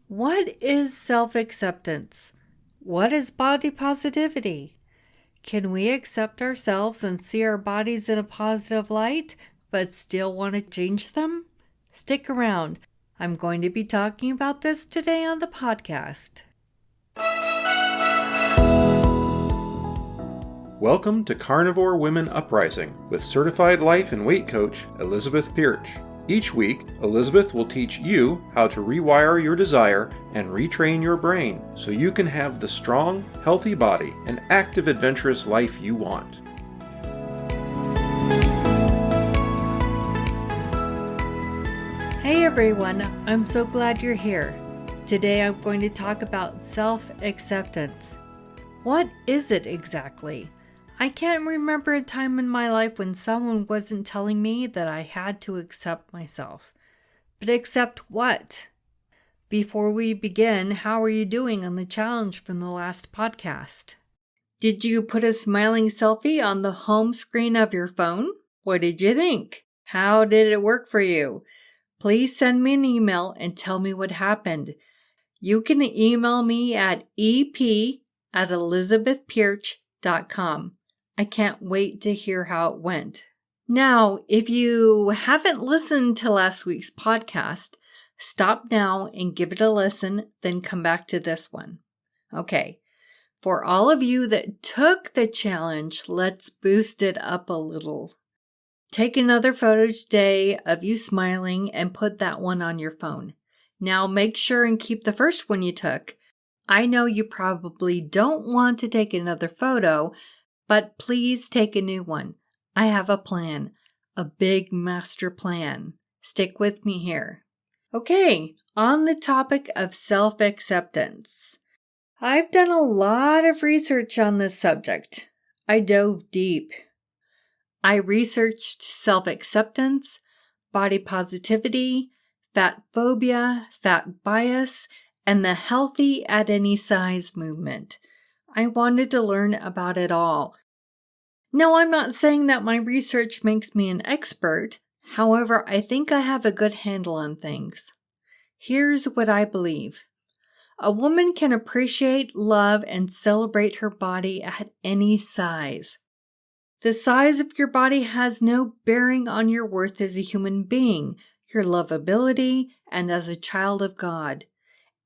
What is self-acceptance? What is body positivity? Can we accept ourselves and see our bodies in a positive light, but still want to change them? Stick around. I'm going to be talking about this today on the podcast. Welcome to Carnivore Women Uprising with certified life and weight coach Elizabeth Pirch. Each week, Elizabeth will teach you how to rewire your desire and retrain your brain so you can have the strong, healthy body and active, adventurous life you want. Hey everyone, I'm so glad you're here. Today I'm going to talk about self-acceptance. What is it exactly? I can't remember a time in my life when someone wasn't telling me that I had to accept myself. But accept what? Before we begin, how are you doing on the challenge from the last podcast? Did you put a smiling selfie on the home screen of your phone? What did you think? How did it work for you? Please send me an email and tell me what happened. You can email me at ep@elizabethpirch.com. I can't wait to hear how it went. Now, if you haven't listened to last week's podcast, stop now and give it a listen, then come back to this one. Okay, for all of you that took the challenge, let's boost it up a little. Take another photo today of you smiling and put that one on your phone. Now make sure and keep the first one you took. I know you probably don't want to take another photo, but please take a new one. I have a plan, a big master plan. Stick with me here. Okay, on the topic of self-acceptance. I've done a lot of research on this subject. I dove deep. I researched self-acceptance, body positivity, fat phobia, fat bias, and the healthy at any size movement. I wanted to learn about it all. Now, I'm not saying that my research makes me an expert. However, I think I have a good handle on things. Here's what I believe. A woman can appreciate, love, and celebrate her body at any size. The size of your body has no bearing on your worth as a human being, your lovability, and as a child of God.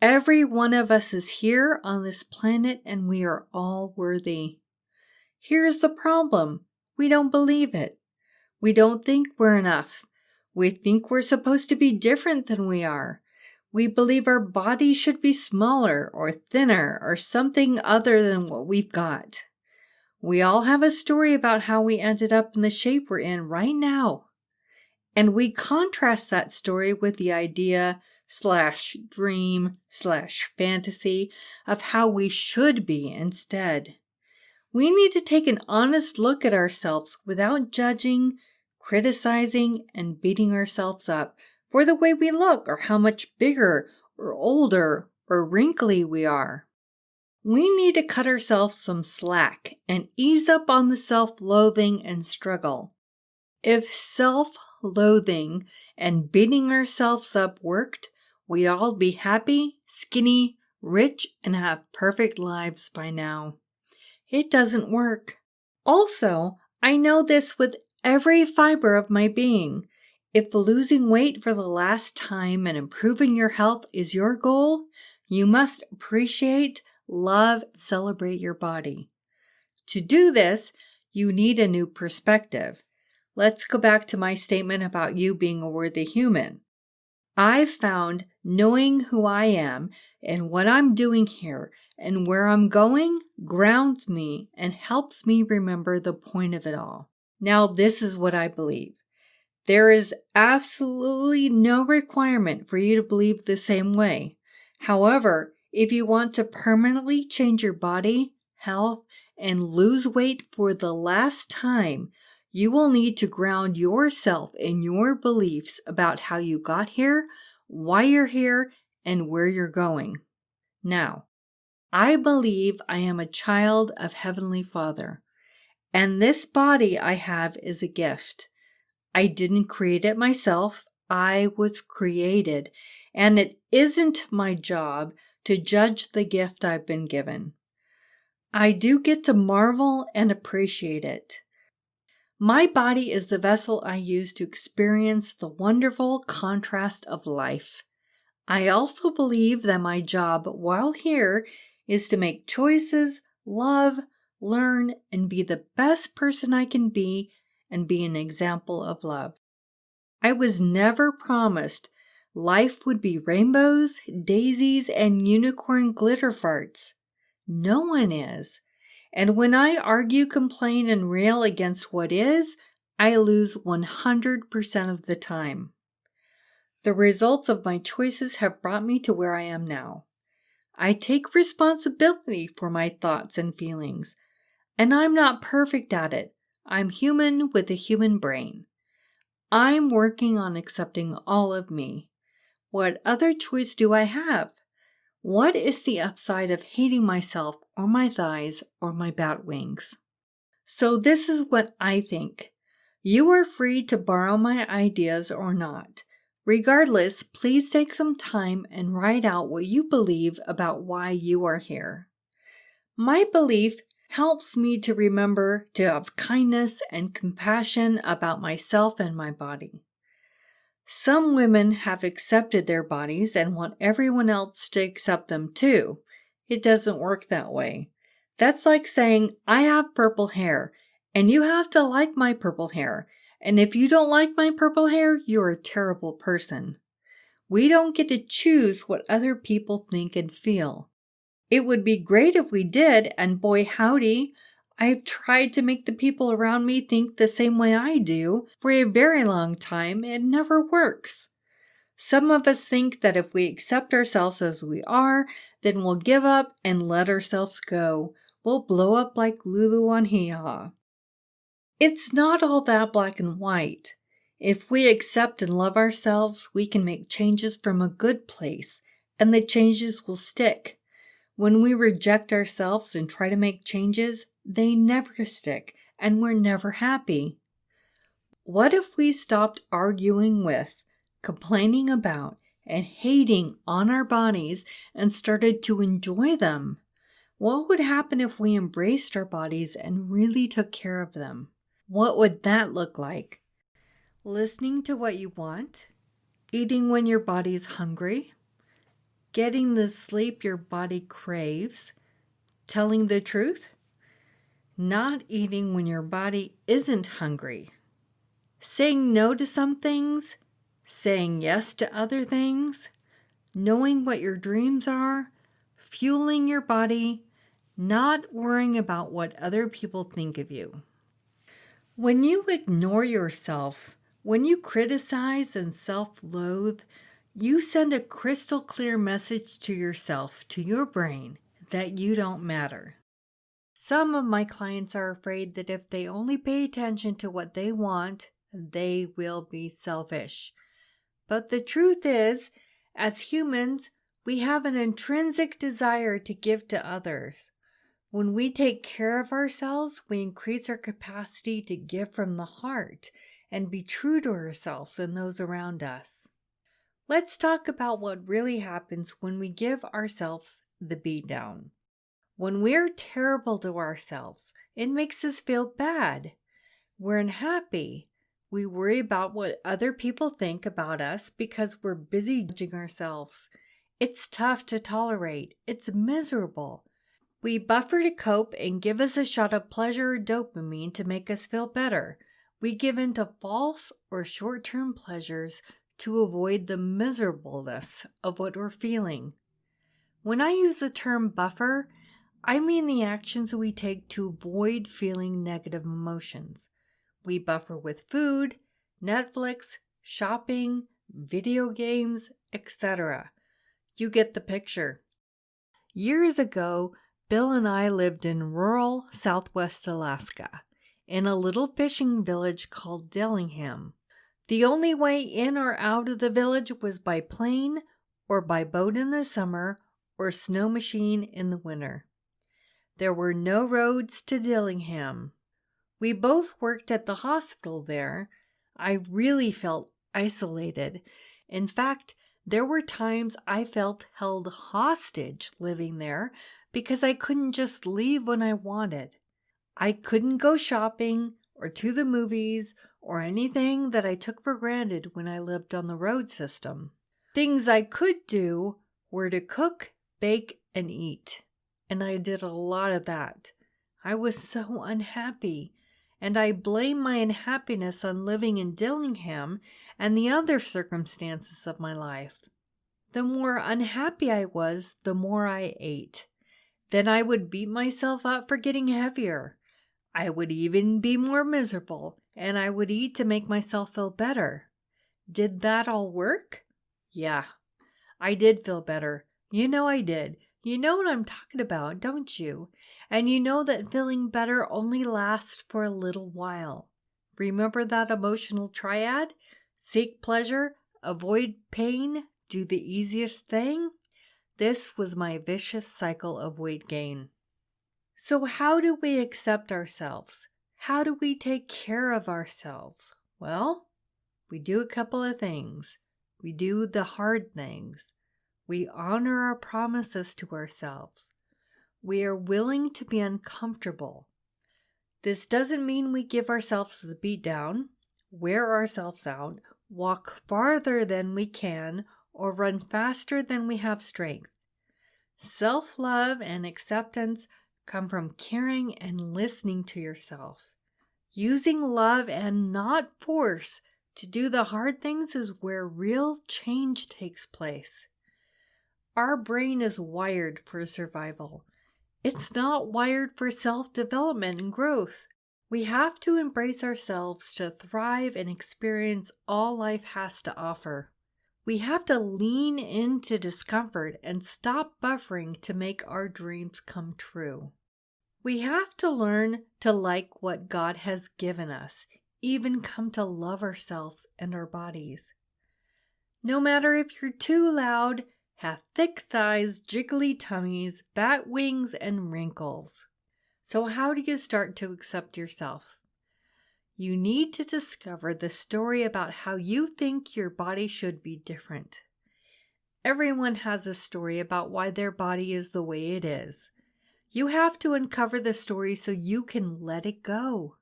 Every one of us is here on this planet and we are all worthy. Here's the problem. We don't believe it. We don't think we're enough. We think we're supposed to be different than we are. We believe our body should be smaller or thinner or something other than what we've got. We all have a story about how we ended up in the shape we're in right now. And we contrast that story with the idea/dream/fantasy of how we should be instead. We need to take an honest look at ourselves without judging, criticizing, and beating ourselves up for the way we look or how much bigger or older or wrinkly we are. We need to cut ourselves some slack and ease up on the self-loathing and struggle. If self-loathing and beating ourselves up worked, we'd all be happy, skinny, rich, and have perfect lives by now. It doesn't work. Also, I know this with every fiber of my being. If losing weight for the last time and improving your health is your goal, you must appreciate, love, celebrate your body. To do this, you need a new perspective. Let's go back to my statement about you being a worthy human. I've found knowing who I am and what I'm doing here and where I'm going grounds me and helps me remember the point of it all. Now, this is what I believe. There is absolutely no requirement for you to believe the same way. However, if you want to permanently change your body, health, and lose weight for the last time, you will need to ground yourself in your beliefs about how you got here, why you're here, and where you're going. Now, I believe I am a child of Heavenly Father, and this body I have is a gift. I didn't create it myself. I was created, and it isn't my job to judge the gift I've been given. I do get to marvel and appreciate it. My body is the vessel I use to experience the wonderful contrast of life. I also believe that my job while here is to make choices, love, learn, and be the best person I can be and be an example of love. I was never promised life would be rainbows, daisies, and unicorn glitter farts. No one is. And when I argue, complain, and rail against what is, I lose 100% of the time. The results of my choices have brought me to where I am now. I take responsibility for my thoughts and feelings, and I'm not perfect at it. I'm human with a human brain. I'm working on accepting all of me. What other choice do I have? What is the upside of hating myself or my thighs or my bat wings? So this is what I think. You are free to borrow my ideas or not. Regardless, please take some time and write out what you believe about why you are here. My belief helps me to remember to have kindness and compassion about myself and my body. Some women have accepted their bodies and want everyone else to accept them too. It doesn't work that way. That's like saying, I have purple hair, and you have to like my purple hair. And if you don't like my purple hair, you're a terrible person. We don't get to choose what other people think and feel. It would be great if we did, and boy howdy, I've tried to make the people around me think the same way I do for a very long time. It never works. Some of us think that if we accept ourselves as we are, then we'll give up and let ourselves go. We'll blow up like Lulu on Hee-Haw. It's not all that black and white. If we accept and love ourselves, we can make changes from a good place, and the changes will stick. When we reject ourselves and try to make changes, they never stick, and we're never happy. What if we stopped arguing with, complaining about, and hating on our bodies and started to enjoy them? What would happen if we embraced our bodies and really took care of them? What would that look like? Listening to what you want, eating when your body's hungry, getting the sleep your body craves, telling the truth, not eating when your body isn't hungry, saying no to some things, saying yes to other things, knowing what your dreams are, fueling your body, not worrying about what other people think of you. When you ignore yourself, when you criticize and self-loathe, you send a crystal clear message to yourself, to your brain, that you don't matter. Some of my clients are afraid that if they only pay attention to what they want, they will be selfish. But the truth is, as humans, we have an intrinsic desire to give to others. When we take care of ourselves, we increase our capacity to give from the heart and be true to ourselves and those around us. Let's talk about what really happens when we give ourselves the beat down. When we're terrible to ourselves, it makes us feel bad. We're unhappy. We worry about what other people think about us because we're busy judging ourselves. It's tough to tolerate. It's miserable. We buffer to cope and give us a shot of pleasure or dopamine to make us feel better. We give in to false or short-term pleasures to avoid the miserableness of what we're feeling. When I use the term buffer, I mean the actions we take to avoid feeling negative emotions. We buffer with food, Netflix, shopping, video games, etc. You get the picture. Years ago, Bill and I lived in rural Southwest Alaska, in a little fishing village called Dillingham. The only way in or out of the village was by plane or by boat in the summer or snow machine in the winter. There were no roads to Dillingham. We both worked at the hospital there. I really felt isolated. In fact, there were times I felt held hostage living there because I couldn't just leave when I wanted. I couldn't go shopping or to the movies or anything that I took for granted when I lived on the road system. Things I could do were to cook, bake, and eat. And I did a lot of that. I was so unhappy, and I blame my unhappiness on living in Dillingham and the other circumstances of my life. The more unhappy I was, the more I ate. Then I would beat myself up for getting heavier. I would even be more miserable, and I would eat to make myself feel better. Did that all work? Yeah, I did feel better. You know I did. You know what I'm talking about, don't you? And you know that feeling better only lasts for a little while. Remember that emotional triad? Seek pleasure, avoid pain, do the easiest thing? This was my vicious cycle of weight gain. So how do we accept ourselves? How do we take care of ourselves? Well, we do a couple of things. We do the hard things. We honor our promises to ourselves. We are willing to be uncomfortable. This doesn't mean we give ourselves the beat down, wear ourselves out, walk farther than we can, or run faster than we have strength. Self-love and acceptance come from caring and listening to yourself. Using love and not force to do the hard things is where real change takes place. Our brain is wired for survival. It's not wired for self-development and growth. We have to embrace ourselves to thrive and experience all life has to offer. We have to lean into discomfort and stop buffering to make our dreams come true. We have to learn to like what God has given us, even come to love ourselves and our bodies. No matter if you're too loud, have thick thighs, jiggly tummies, bat wings, and wrinkles. So how do you start to accept yourself? You need to discover the story about how you think your body should be different. Everyone has a story about why their body is the way it is. You have to uncover the story so you can let it go.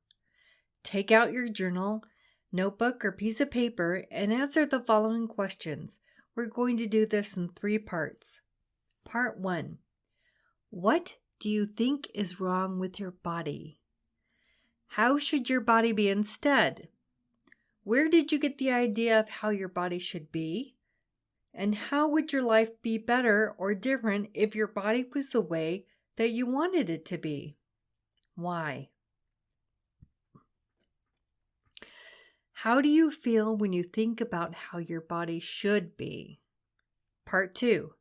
Take out your journal, notebook, or piece of paper and answer the following questions. We're going to do this in 3 parts. Part 1. What do you think is wrong with your body? How should your body be instead? Where did you get the idea of how your body should be? And how would your life be better or different if your body was the way that you wanted it to be? Why? How do you feel when you think about how your body should be? Part 2.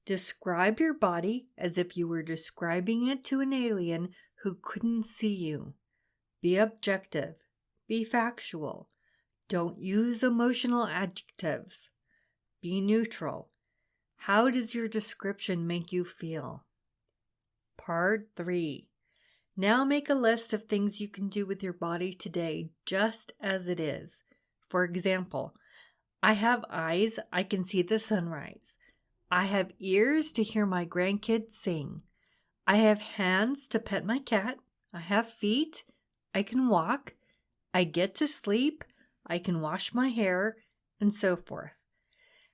Describe your body as if you were describing it to an alien who couldn't see you. Be objective. Be factual. Don't use emotional adjectives. Be neutral. How does your description make you feel? Part 3. Now make a list of things you can do with your body today just as it is. For example, I have eyes, I can see the sunrise. I have ears to hear my grandkids sing. I have hands to pet my cat. I have feet. I can walk. I get to sleep. I can wash my hair, and so forth.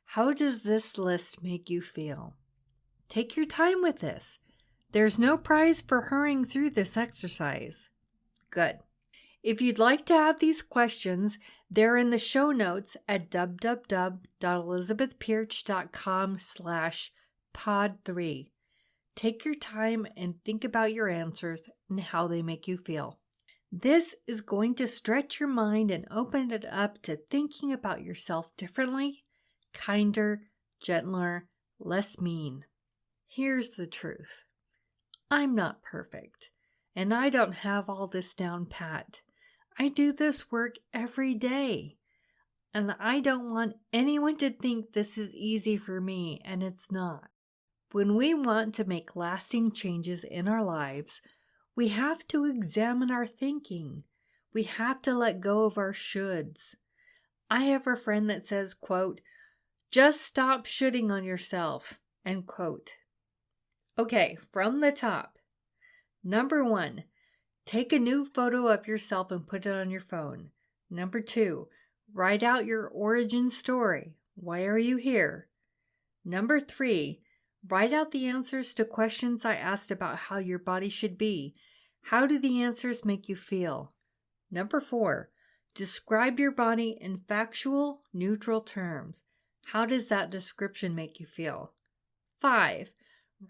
How does this list make you feel? Take your time with this. There's no prize for hurrying through this exercise. Good. If you'd like to have these questions, they're in the show notes at www.elizabethpirch.com/pod3. Take your time and think about your answers and how they make you feel. This is going to stretch your mind and open it up to thinking about yourself differently, kinder, gentler, less mean. Here's the truth. I'm not perfect, and I don't have all this down pat. I do this work every day, and I don't want anyone to think this is easy for me, and it's not. When we want to make lasting changes in our lives, we have to examine our thinking. We have to let go of our shoulds. I have a friend that says, quote, just stop shitting on yourself, end quote. Okay, from the top. Number 1, take a new photo of yourself and put it on your phone. Number 2, write out your origin story. Why are you here? Number 3, write out the answers to questions I asked about how your body should be. How do the answers make you feel? Number 4, describe your body in factual, neutral terms. How does that description make you feel? 5,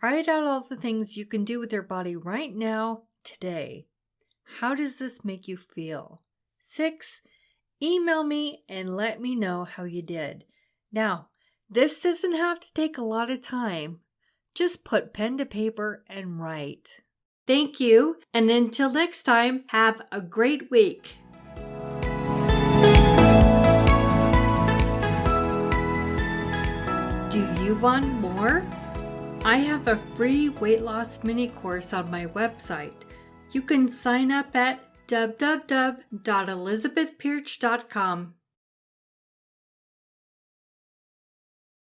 write out all the things you can do with your body right now, today. How does this make you feel? 6, email me and let me know how you did. Now, this doesn't have to take a lot of time. Just put pen to paper and write. Thank you, and until next time, have a great week. Do you want more? I have a free weight loss mini course on my website. You can sign up at www.elizabethpirch.com.